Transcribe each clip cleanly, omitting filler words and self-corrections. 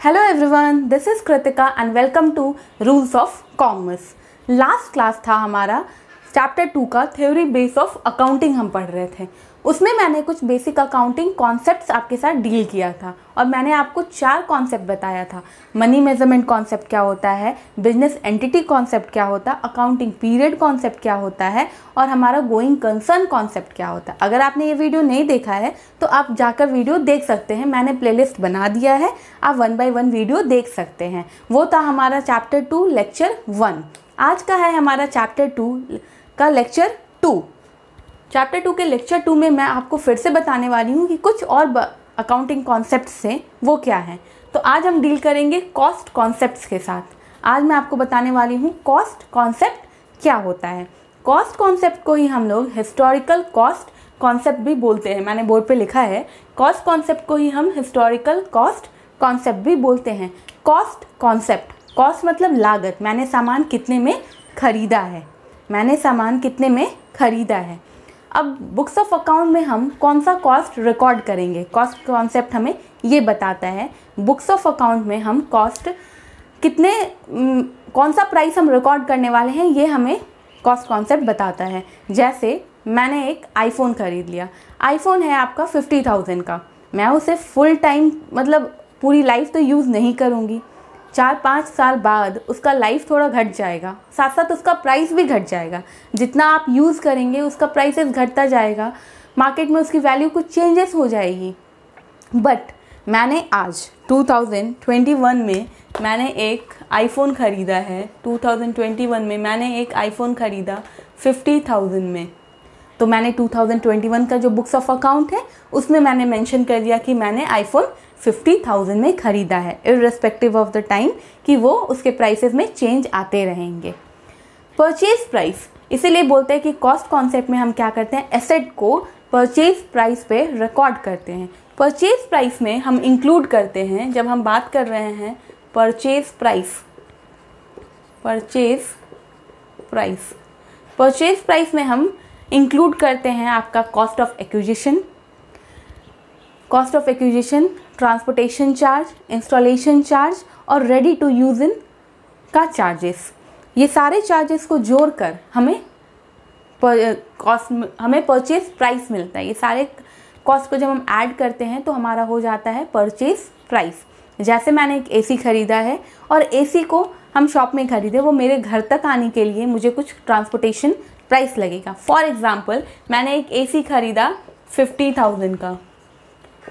Hello everyone, this is Kritika and welcome to Rules of Commerce। Last class था हमारा chapter 2 का theory base of accounting हम पढ़ रहे थे। उसमें मैंने कुछ बेसिक अकाउंटिंग कॉन्सेप्ट्स आपके साथ डील किया था और मैंने आपको 4 कॉन्सेप्ट बताया था। मनी मेजरमेंट कॉन्सेप्ट क्या होता है, बिजनेस एंटिटी कॉन्सेप्ट क्या होता है, अकाउंटिंग पीरियड कॉन्सेप्ट क्या होता है और हमारा गोइंग कंसर्न कॉन्सेप्ट क्या होता है। अगर आपने ये वीडियो नहीं देखा है तो आप जाकर वीडियो देख सकते हैं, मैंने प्लेलिस्ट बना दिया है, आप 1 बाय 1 वीडियो देख सकते हैं। वो था हमारा चैप्टर 2 लेक्चर 1। आज का है हमारा चैप्टर 2 का लेक्चर 2। चैप्टर 2 के लेक्चर 2 में मैं आपको फिर से बताने वाली हूँ कि कुछ और अकाउंटिंग कॉन्सेप्ट्स से वो क्या है। तो आज हम डील करेंगे कॉस्ट कॉन्सेप्ट्स के साथ। आज मैं आपको बताने वाली हूँ कॉस्ट कॉन्सेप्ट क्या होता है। कॉस्ट कॉन्सेप्ट को ही हम लोग हिस्टोरिकल कॉस्ट कॉन्सेप्ट भी बोलते हैं। मैंने बोर्ड पे लिखा है, कॉस्ट कॉन्सेप्ट को ही हम हिस्टोरिकल कॉस्ट कॉन्सेप्ट भी बोलते हैं। कॉस्ट कॉन्सेप्ट, कॉस्ट मतलब लागत, मैंने सामान कितने में खरीदा है, मैंने सामान कितने में खरीदा है। अब बुक्स ऑफ अकाउंट में हम कौन सा कॉस्ट रिकॉर्ड करेंगे, कॉस्ट कॉन्सेप्ट हमें ये बताता है। बुक्स ऑफ अकाउंट में हम कॉस्ट कितने कौन सा प्राइस हम रिकॉर्ड करने वाले हैं ये हमें कॉस्ट कॉन्सेप्ट बताता है। जैसे मैंने एक आईफोन ख़रीद लिया, आईफोन है आपका 50,000 का, मैं उसे फुल टाइम मतलब पूरी लाइफ तो यूज़ नहीं करूँगी, 4-5 साल बाद उसका लाइफ थोड़ा घट जाएगा, साथ साथ उसका प्राइस भी घट जाएगा। जितना आप यूज़ करेंगे उसका प्राइसेस घटता जाएगा, मार्केट में उसकी वैल्यू कुछ चेंजेस हो जाएगी। बट मैंने आज 2021 में मैंने एक आईफोन ख़रीदा है, 2021 में मैंने एक आईफोन ख़रीदा 50,000 में। तो मैंने 2021 का जो बुक्स ऑफ अकाउंट है उसमें मैंने मेंशन कर दिया कि मैंने आईफोन 50,000 में ख़रीदा है, इर्रेस्पेक्टिव ऑफ द टाइम कि वो उसके प्राइसेस में चेंज आते रहेंगे। परचेज प्राइस इसीलिए बोलते हैं कि कॉस्ट कॉन्सेप्ट में हम क्या करते हैं, एसेट को परचेज प्राइस पे रिकॉर्ड करते हैं। परचेज प्राइस में हम इंक्लूड करते हैं, जब हम बात कर रहे हैं परचेज प्राइस, परचेज प्राइस में हम इंक्लूड करते हैं आपका cost of acquisition, transportation charge, installation charge और रेडी टू यूज़ इन का चार्जेस। ये सारे चार्जेस को जोड़कर हमें परचेज प्राइस मिलता है। ये सारे कॉस्ट को जब हम ऐड करते हैं तो हमारा हो जाता है परचेज प्राइस। जैसे मैंने एक एसी ख़रीदा है और एसी को हम शॉप में ख़रीदे, वो मेरे घर तक आने के लिए मुझे कुछ ट्रांसपोर्टेशन प्राइस लगेगा। फॉर एग्ज़ाम्पल मैंने एक एसी ख़रीदा 50,000 का,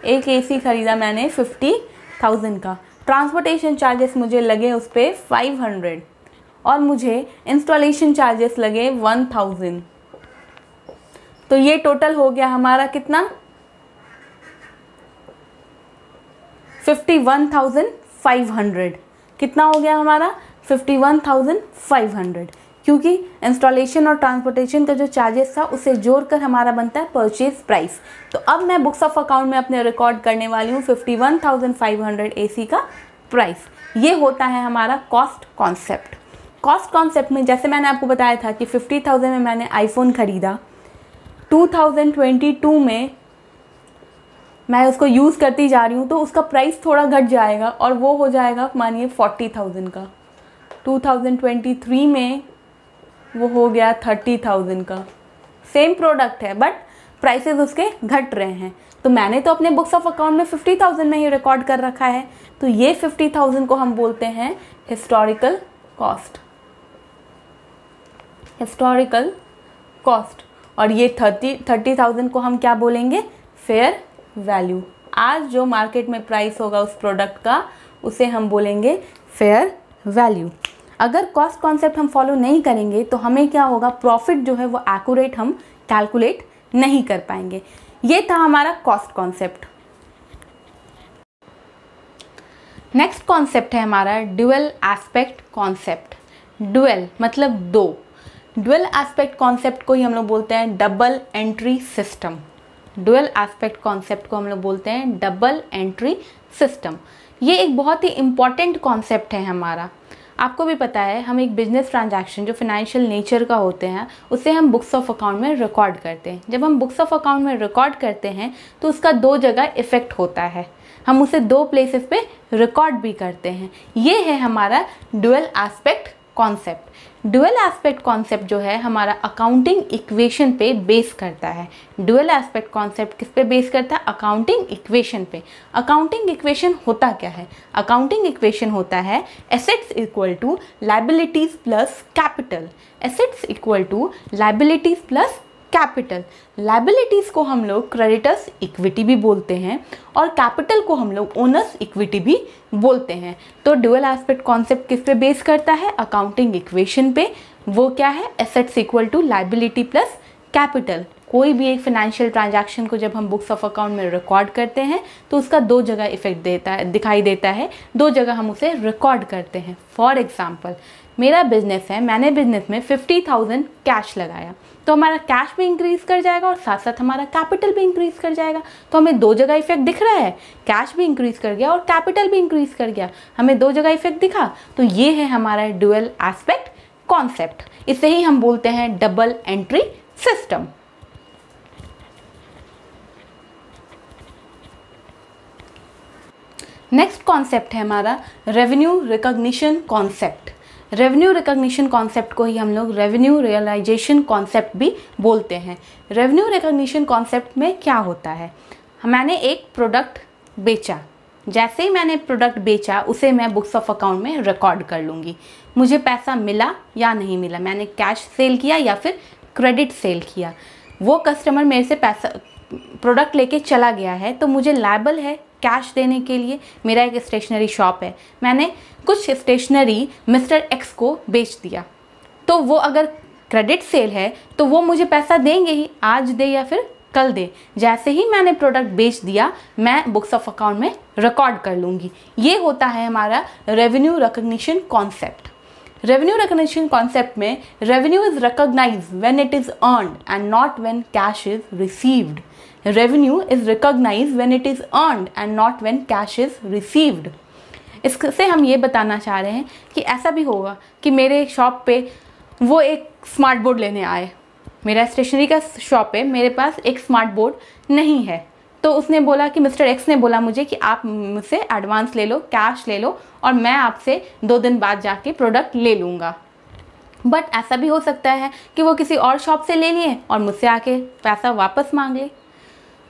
एक एसी ख़रीदा मैंने 50,000 का, ट्रांसपोर्टेशन चार्जेस मुझे लगे उस पर 500 और मुझे इंस्टॉलेशन चार्जेस लगे 1000। तो ये टोटल हो गया हमारा कितना, 51,500। कितना हो गया हमारा 51,500, क्योंकि इंस्टॉलेशन और ट्रांसपोर्टेशन का जो चार्जेस था उसे जोड़कर हमारा बनता है परचेज प्राइस। तो अब मैं बुक्स ऑफ अकाउंट में अपने रिकॉर्ड करने वाली हूँ 51,500 एसी का प्राइस। ये होता है हमारा कॉस्ट कॉन्सेप्ट। कॉस्ट कॉन्सेप्ट में जैसे मैंने आपको बताया था कि 50,000 में मैंने आईफोन ख़रीदा, 2022 में मैं उसको यूज़ करती जा रही हूँ तो उसका प्राइस थोड़ा घट जाएगा और वो हो जाएगा मानिए 40,000 का। 2023 में वो हो गया 30,000 का। सेम प्रोडक्ट है बट प्राइसेस उसके घट रहे हैं। तो मैंने तो अपने बुक्स ऑफ अकाउंट में 50,000 में ही रिकॉर्ड कर रखा है, तो ये 50,000 को हम बोलते हैं हिस्टोरिकल कॉस्ट, और ये 30,000 को हम क्या बोलेंगे, फेयर वैल्यू। आज जो मार्केट में प्राइस होगा उस प्रोडक्ट का उसे हम बोलेंगे फेयर वैल्यू। अगर कॉस्ट कॉन्सेप्ट हम फॉलो नहीं करेंगे तो हमें क्या होगा, प्रॉफिट जो है वो एक्यूरेट हम कैलकुलेट नहीं कर पाएंगे। ये था हमारा कॉस्ट कॉन्सेप्ट। नेक्स्ट कॉन्सेप्ट है हमारा ड्यूअल एस्पेक्ट कॉन्सेप्ट। ड्यूअल मतलब दो, ड्यूअल एस्पेक्ट कॉन्सेप्ट को ही हम लोग बोलते हैं double entry system. Dual aspect concept को हम लोग बोलते हैं डबल एंट्री सिस्टम। ये एक बहुत ही इम्पॉर्टेंट कॉन्सेप्ट है हमारा। आपको भी पता है हम एक बिजनेस ट्रांजैक्शन जो फाइनेंशियल नेचर का होते हैं उसे हम बुक्स ऑफ अकाउंट में रिकॉर्ड करते हैं। जब हम बुक्स ऑफ अकाउंट में रिकॉर्ड करते हैं तो उसका दो जगह इफेक्ट होता है, हम उसे दो प्लेसेस पे रिकॉर्ड भी करते हैं। ये है हमारा dual aspect concept. Dual aspect concept जो है हमारा अकाउंटिंग इक्वेशन पे बेस करता है। ड्यूअल एस्पेक्ट कॉन्सेप्ट किस पे बेस करता है? अकाउंटिंग इक्वेशन पे। अकाउंटिंग इक्वेशन होता क्या है? अकाउंटिंग इक्वेशन होता है assets equal to liabilities plus capital. Assets equal to liabilities plus capital. Liabilities को हम लोग क्रेडिटर्स इक्विटी भी बोलते हैं और कैपिटल को हम लोग ओनर्स इक्विटी भी बोलते हैं। तो ड्यूअल एस्पेक्ट कॉन्सेप्ट किस पे बेस करता है? अकाउंटिंग इक्वेशन पे। वो क्या है? Assets equal to liability plus capital. कोई भी एक फाइनेंशियल ट्रांजैक्शन को जब हम बुक्स ऑफ अकाउंट में रिकॉर्ड करते हैं तो उसका दो जगह इफेक्ट दिखाई देता है, दो जगह हम उसे रिकॉर्ड करते हैं। फॉर एग्जाम्पल, मेरा बिजनेस है, मैंने बिजनेस में 50,000 कैश लगाया, तो हमारा कैश भी इंक्रीज कर जाएगा और साथ साथ हमारा कैपिटल भी इंक्रीज कर जाएगा। तो हमें दो जगह इफेक्ट दिख रहा है, कैश भी इंक्रीज कर गया और कैपिटल भी इंक्रीज कर गया, हमें दो जगह इफेक्ट दिखा। तो ये है हमारा ड्यूअल एस्पेक्ट कॉन्सेप्ट। इसे ही हम बोलते हैं double entry system. Next concept है हमारा revenue recognition concept. Revenue recognition concept को ही हम लोग रेवेन्यू रियलाइजेशन कॉन्सेप्ट भी बोलते हैं। रेवेन्यू रिकॉग्निशन कॉन्सेप्ट में क्या होता है? मैंने एक प्रोडक्ट बेचा, जैसे ही मैंने प्रोडक्ट बेचा उसे मैं बुक्स ऑफ अकाउंट में रिकॉर्ड कर लूँगी। मुझे पैसा मिला या नहीं मिला, मैंने कैश सेल किया या फिर क्रेडिट सेल किया, वो कस्टमर मेरे से पैसा प्रोडक्ट लेके चला गया है तो मुझे लायबल है कैश देने के लिए। मेरा एक स्टेशनरी शॉप है, मैंने कुछ स्टेशनरी मिस्टर एक्स को बेच दिया, तो वो अगर क्रेडिट सेल है तो वो मुझे पैसा देंगे ही, आज दे या फिर कल दे। जैसे ही मैंने प्रोडक्ट बेच दिया मैं बुक्स ऑफ अकाउंट में रिकॉर्ड कर लूँगी। ये होता है हमारा revenue recognition concept. Revenue recognition concept में revenue is recognised when it is earned and not when cash is received. Revenue is recognised when it is earned and not when cash is received. इससे हम ये बताना चाह रहे हैं कि ऐसा भी होगा कि मेरे शॉप पे वो एक स्मार्ट बोर्ड लेने आए, मेरा स्टेशनरी का शॉप है, मेरे पास एक स्मार्ट बोर्ड नहीं है, तो उसने बोला कि मिस्टर एक्स ने बोला मुझे कि आप मुझसे एडवांस ले लो, कैश ले लो और मैं आपसे 2 दिन बाद जाके प्रोडक्ट ले लूँगा। बट ऐसा भी हो सकता है कि वो किसी और शॉप से ले लिए और मुझसे आके पैसा वापस मांग ले।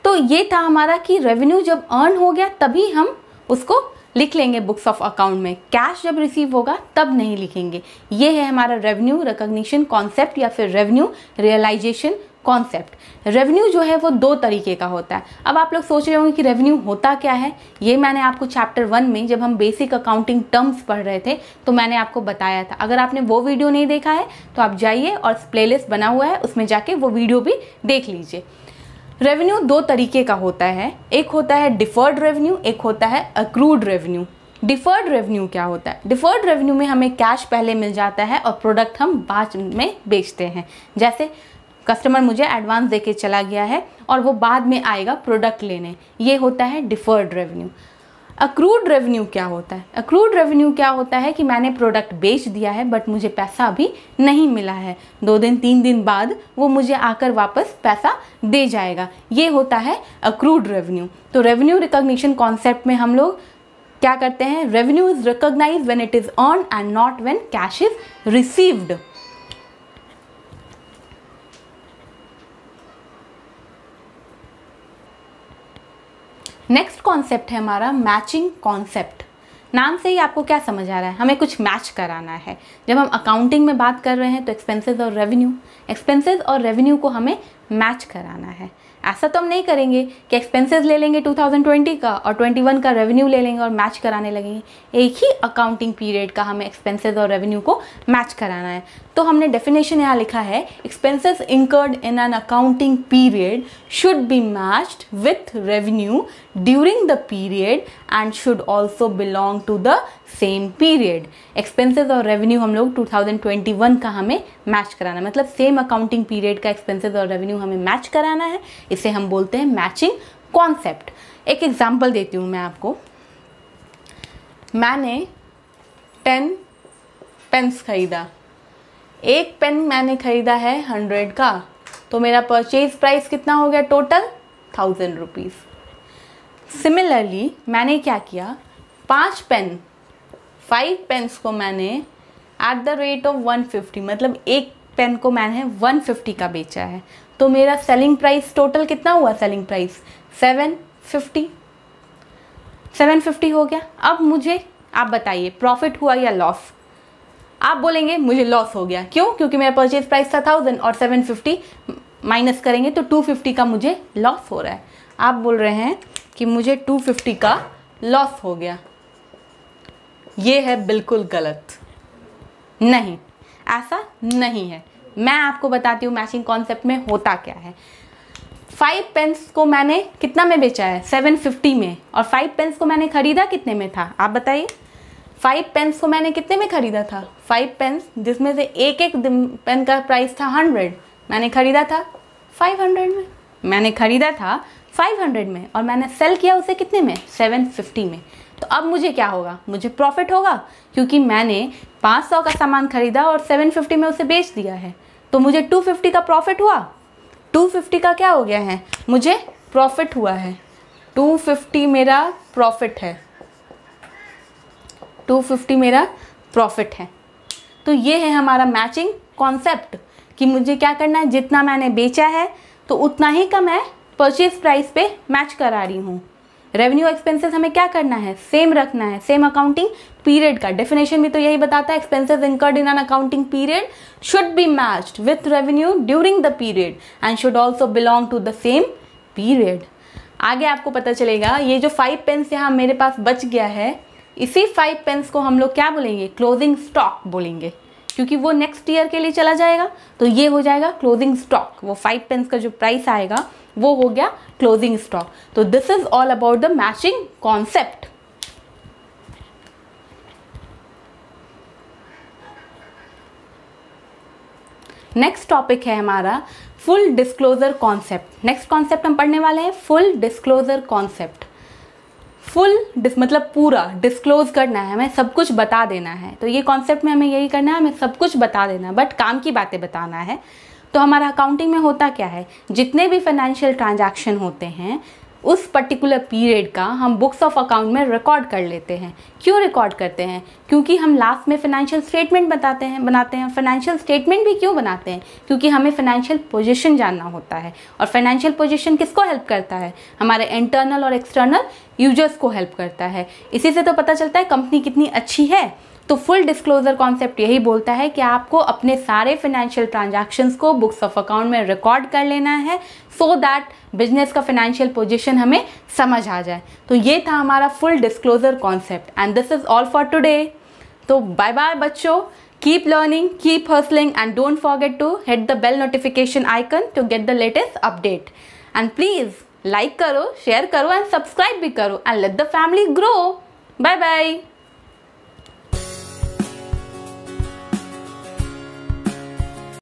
तो ये था हमारा कि रेवेन्यू जब अर्न हो गया तभी हम उसको लिख लेंगे बुक्स ऑफ अकाउंट में, कैश जब रिसीव होगा तब नहीं लिखेंगे। ये है हमारा रेवेन्यू रिकॉग्निशन कॉन्सेप्ट या फिर रेवेन्यू रियलाइजेशन कॉन्सेप्ट। रेवेन्यू जो है वो 2 तरीके का होता है। अब आप लोग सोच रहे होंगे कि रेवेन्यू होता क्या है। ये मैंने आपको चैप्टर 1 में जब हम बेसिक अकाउंटिंग टर्म्स पढ़ रहे थे तो मैंने आपको बताया था। अगर आपने वो वीडियो नहीं देखा है तो आप जाइए और प्लेलिस्ट बना हुआ है उसमें जाके वो वीडियो भी देख लीजिए। रेवेन्यू 2 तरीके का होता है, एक होता है डिफर्ड रेवेन्यू, एक होता है अक्रूड रेवेन्यू। डिफर्ड रेवेन्यू क्या होता है? डिफर्ड रेवेन्यू में हमें कैश पहले मिल जाता है और प्रोडक्ट हम बाद में बेचते हैं। जैसे कस्टमर मुझे एडवांस देके चला गया है और वो बाद में आएगा प्रोडक्ट लेने, ये होता है डिफर्ड रेवेन्यू। अक्रूड रेवेन्यू क्या होता है? अक्रूड रेवेन्यू क्या होता है कि मैंने प्रोडक्ट बेच दिया है बट मुझे पैसा अभी नहीं मिला है, 2 दिन 3 दिन बाद वो मुझे आकर वापस पैसा दे जाएगा, ये होता है अक्रूड रेवेन्यू। तो रेवेन्यू रिकॉग्निशन कॉन्सेप्ट में हम लोग क्या करते हैं? Revenue is recognised when it is earned and not when cash is received. Next concept है हमारा मैचिंग कॉन्सेप्ट। नाम से ही आपको क्या समझ आ रहा है? हमें कुछ मैच कराना है। जब हम अकाउंटिंग में बात कर रहे हैं तो एक्सपेंसेस और रेवेन्यू को हमें मैच कराना है। ऐसा तो हम नहीं करेंगे कि एक्सपेंसेस ले लेंगे 2020 का और 21 का रेवेन्यू ले लेंगे और मैच कराने लगेंगे। एक ही अकाउंटिंग पीरियड का हमें एक्सपेंसेस और रेवेन्यू को मैच कराना है। तो हमने डेफिनेशन यहाँ लिखा है, expenses incurred in an accounting period should be matched with revenue during the period and should also belong to the same period. Expenses और रेवेन्यू हम लोग 2021 का हमें मैच कराना है, मतलब सेम अकाउंटिंग पीरियड का एक्सपेंसेस और रेवेन्यू हमें मैच कराना है। इसे हम बोलते हैं मैचिंग कॉन्सेप्ट। एक एग्जांपल देती हूँ मैं आपको। मैंने 10 पेन्स खरीदा, एक पेन मैंने खरीदा है 100 का, तो मेरा परचेज प्राइस कितना हो गया टोटल 1000 रुपीज़। सिमिलरली मैंने क्या किया, 5 पेन्स को मैंने एट द रेट ऑफ 150, मतलब एक पेन को मैंने 150 का बेचा है, तो मेरा सेलिंग प्राइस टोटल कितना हुआ, सेलिंग प्राइस 750 हो गया। अब मुझे आप बताइए प्रॉफिट हुआ या लॉस? आप बोलेंगे मुझे लॉस हो गया, क्यों? क्योंकि मेरा परचेज प्राइस था 1000 और 750 माइनस करेंगे तो 250 का मुझे लॉस हो रहा है। आप बोल रहे हैं कि मुझे 250 का लॉस हो गया, ये है बिल्कुल गलत। नहीं, ऐसा नहीं है। मैं आपको बताती हूँ मैचिंग कॉन्सेप्ट में होता क्या है। 5 पेन्स को मैंने कितना में बेचा है, 750 में, और 5 पेन्स को मैंने खरीदा कितने में था, आप बताइए। 5 पेन्स को मैंने कितने में खरीदा था, 5 पेन्स जिसमें से एक एक पेन का प्राइस था 100, मैंने खरीदा था 500 में, मैंने खरीदा था 500 में, और मैंने सेल किया उसे कितने में, 750 में। तो अब मुझे क्या होगा, मुझे प्रॉफिट होगा, क्योंकि मैंने 500 का सामान खरीदा और 750 में उसे बेच दिया है, तो मुझे 250 का प्रॉफिट हुआ। 250 का क्या हो गया है, मुझे प्रॉफिट हुआ है, 250 मेरा प्रॉफिट है, 250 मेरा प्रॉफिट है। तो ये है हमारा मैचिंग कॉन्सेप्ट कि मुझे क्या करना है, जितना मैंने बेचा है तो उतना ही का मैं परचेज प्राइस पे मैच करा रही हूँ। रेवेन्यू एक्सपेंसेस हमें क्या करना है, सेम रखना है, सेम अकाउंटिंग पीरियड का डेफिनेशन भी तो यही बताता है, expenses incurred in an accounting period should be matched with revenue during the period and should also belong to the same period. आगे आपको पता चलेगा ये जो 5 पेन्स यहाँ मेरे पास बच गया है, इसी 5 पेन्स को हम लोग क्या बोलेंगे, क्लोजिंग स्टॉक बोलेंगे, क्योंकि वो नेक्स्ट ईयर के लिए चला जाएगा, तो ये हो जाएगा क्लोजिंग स्टॉक। वो 5 पेन्स का जो प्राइस आएगा वो हो गया क्लोजिंग स्टॉक। तो this is all about the matching concept. Next topic है हमारा full disclosure concept. Next concept हम पढ़ने वाले हैं फुल डिस्क्लोजर कॉन्सेप्ट। फुल मतलब पूरा डिस्क्लोज करना है, हमें सब कुछ बता देना है। तो ये कॉन्सेप्ट में हमें यही करना है, हमें सब कुछ बता देना है, बट काम की बातें बताना है। तो हमारा अकाउंटिंग में होता क्या है, जितने भी फाइनेंशियल ट्रांजैक्शन होते हैं उस पर्टिकुलर पीरियड का हम बुक्स ऑफ अकाउंट में रिकॉर्ड कर लेते हैं। क्यों रिकॉर्ड करते हैं, क्योंकि हम लास्ट में फाइनेंशियल स्टेटमेंट बनाते हैं। फाइनेंशियल स्टेटमेंट भी क्यों बनाते हैं, क्योंकि हमें फाइनेंशियल पोजीशन जानना होता है, और फाइनेंशियल पोजीशन किसको हेल्प करता है, हमारे इंटरनल और एक्सटर्नल यूजर्स को हेल्प करता है। इसी से तो पता चलता है कंपनी कितनी अच्छी है। तो फुल डिस्क्लोजर कॉन्सेप्ट यही बोलता है कि आपको अपने सारे फाइनेंशियल ट्रांजैक्शंस को बुक्स ऑफ अकाउंट में रिकॉर्ड कर लेना है, सो दैट बिजनेस का फाइनेंशियल पोजीशन हमें समझ आ जाए। तो ये था हमारा full disclosure concept and this is all for today. तो बाय बाय बच्चों, keep learning, keep hustling and don't forget to hit the bell notification icon to get the latest update. And please like करो, share करो and subscribe भी करो and let the family grow. Bye bye.